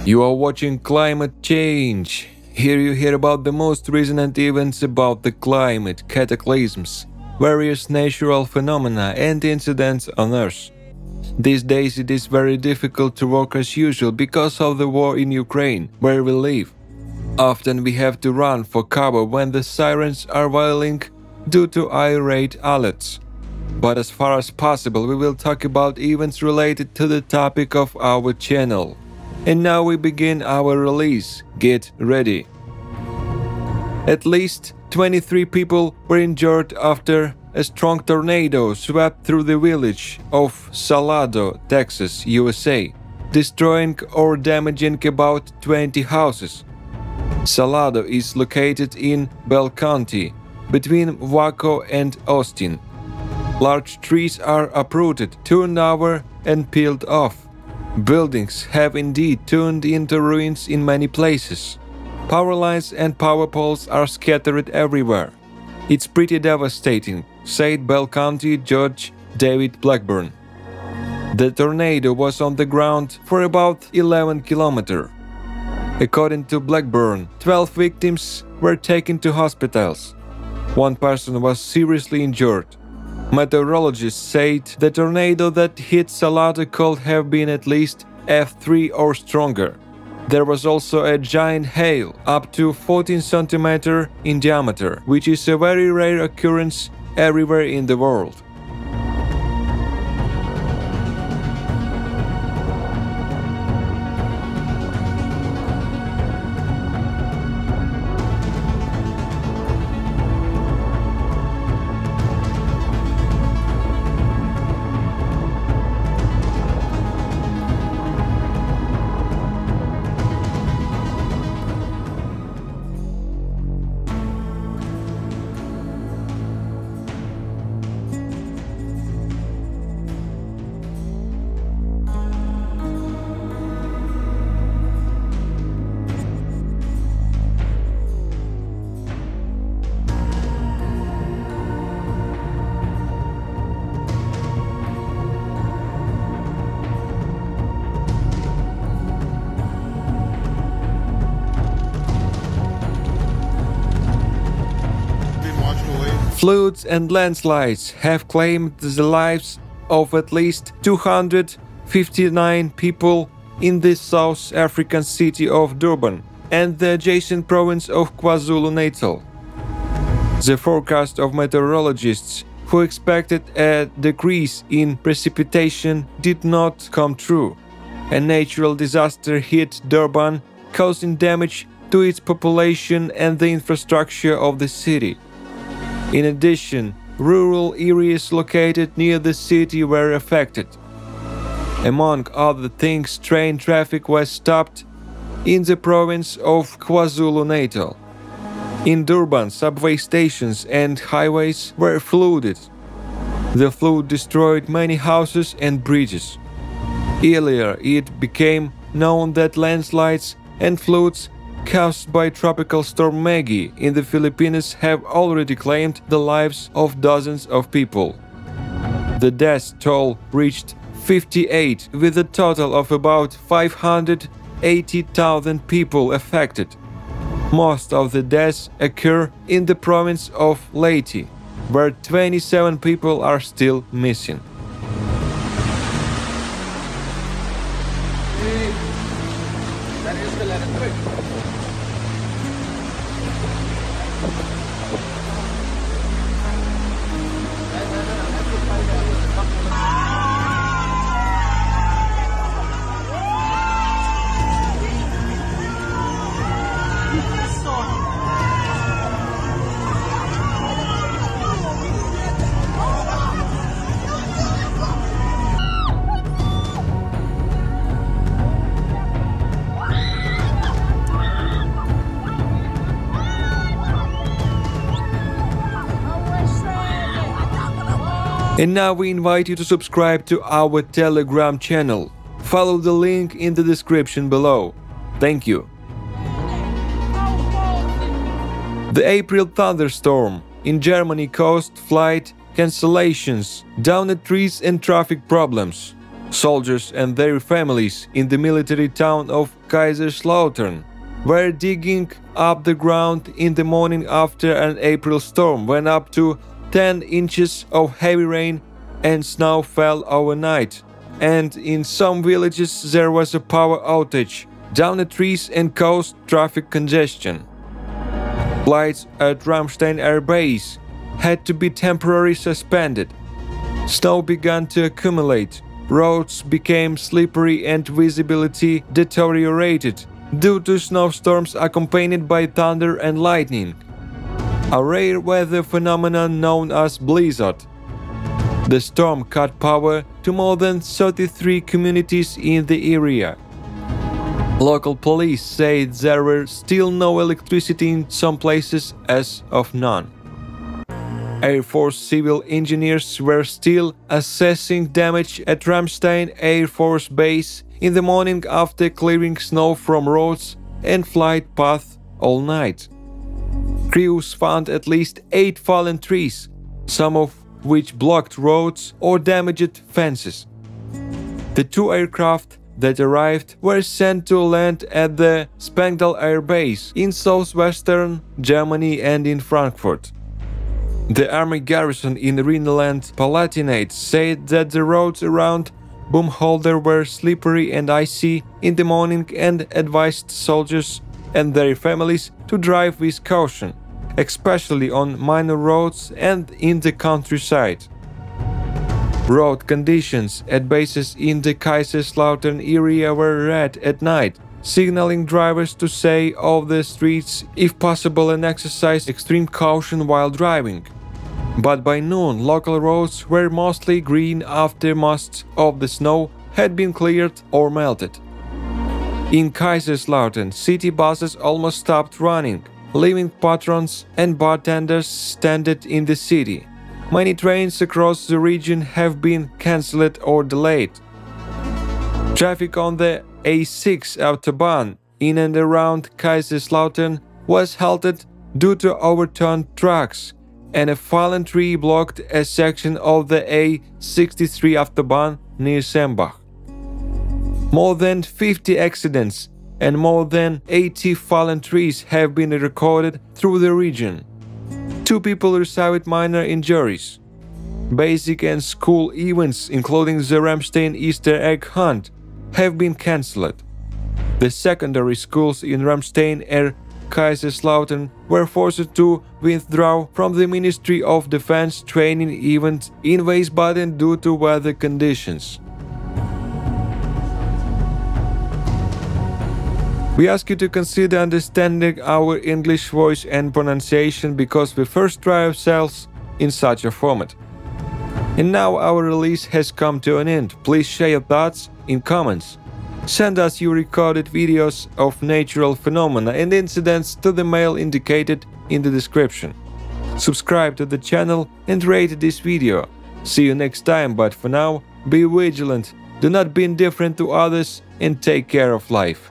You are watching Climate Change. Here you hear about the most resonant events about the climate, cataclysms, various natural phenomena and incidents on Earth. These days it is very difficult to work as usual because of the war in Ukraine, where we live. Often we have to run for cover when the sirens are wailing due to irate alerts. But as far as possible, we will talk about events related to the topic of our channel. And now we begin our release. Get ready. At least 23 people were injured after a strong tornado swept through the village of Salado, Texas, USA, destroying or damaging about 20 houses. Salado is located in Bell County, between Waco and Austin. Large trees are uprooted, turned over, and peeled off. Buildings have indeed turned into ruins in many places. Power lines and power poles are scattered everywhere. It's pretty devastating, said Bell County Judge David Blackburn. The tornado was on the ground for about 11 kilometers. According to Blackburn, 12 victims were taken to hospitals. One person was seriously injured. Meteorologists said the tornado that hit Salado could have been at least F3 or stronger. There was also a giant hail, up to 14 cm in diameter, which is a very rare occurrence everywhere in the world. Floods and landslides have claimed the lives of at least 259 people in the South African city of Durban and the adjacent province of KwaZulu-Natal. The forecast of meteorologists who expected a decrease in precipitation did not come true. A natural disaster hit Durban, causing damage to its population and the infrastructure of the city. In addition, rural areas located near the city were affected. Among other things, train traffic was stopped in the province of KwaZulu-Natal. In Durban, subway stations and highways were flooded. The flood destroyed many houses and bridges. Earlier, it became known that landslides and floods caused by Tropical Storm Maggie in the Philippines have already claimed the lives of dozens of people. The death toll reached 58, with a total of about 580,000 people affected. Most of the deaths occur in the province of Leyte, where 27 people are still missing. And now we invite you to subscribe to our Telegram channel. Follow the link in the description below. Thank you. The April thunderstorm in Germany caused flight cancellations, downed trees and traffic problems. Soldiers and their families in the military town of Kaiserslautern were digging up the ground in the morning after an April storm when up to 10 inches of heavy rain and snow fell overnight, and in some villages there was a power outage, down the trees and caused traffic congestion. Flights at Ramstein Air Base had to be temporarily suspended. Snow began to accumulate, roads became slippery and visibility deteriorated due to snowstorms accompanied by thunder and lightning, a rare weather phenomenon known as blizzard. The storm cut power to more than 33 communities in the area. Local police say there were still no electricity in some places as of none. Air Force civil engineers were still assessing damage at Ramstein Air Force Base in the morning after clearing snow from roads and flight paths all night. Crews found at least 8 fallen trees, some of which blocked roads or damaged fences. The 2 aircraft that arrived were sent to land at the Spangdal Air Base in southwestern Germany and in Frankfurt. The army garrison in Rhineland-Palatinate said that the roads around Bumholder were slippery and icy in the morning and advised soldiers and their families to drive with caution, especially on minor roads and in the countryside. Road conditions at bases in the Kaiserslautern area were red at night, signaling drivers to stay off the streets if possible and exercise extreme caution while driving. But by noon, local roads were mostly green after most of the snow had been cleared or melted. In Kaiserslautern, city buses almost stopped running, leaving patrons and bartenders stranded in the city. Many trains across the region have been cancelled or delayed. Traffic on the A6 Autobahn in and around Kaiserslautern was halted due to overturned trucks, and a fallen tree blocked a section of the A63 Autobahn near Sembach. More than 50 accidents and more than 80 fallen trees have been recorded through the region. 2 people received minor injuries. Basic and school events, including the Ramstein Easter egg hunt, have been cancelled. The secondary schools in Ramstein and Kaiserslautern were forced to withdraw from the Ministry of Defense training event in Wiesbaden due to weather conditions. We ask you to consider understanding our English voice and pronunciation because we first try ourselves in such a format. And now our release has come to an end. Please share your thoughts in comments. Send us your recorded videos of natural phenomena and incidents to the mail indicated in the description. Subscribe to the channel and rate this video. See you next time, but for now, be vigilant, do not be indifferent to others, and take care of life.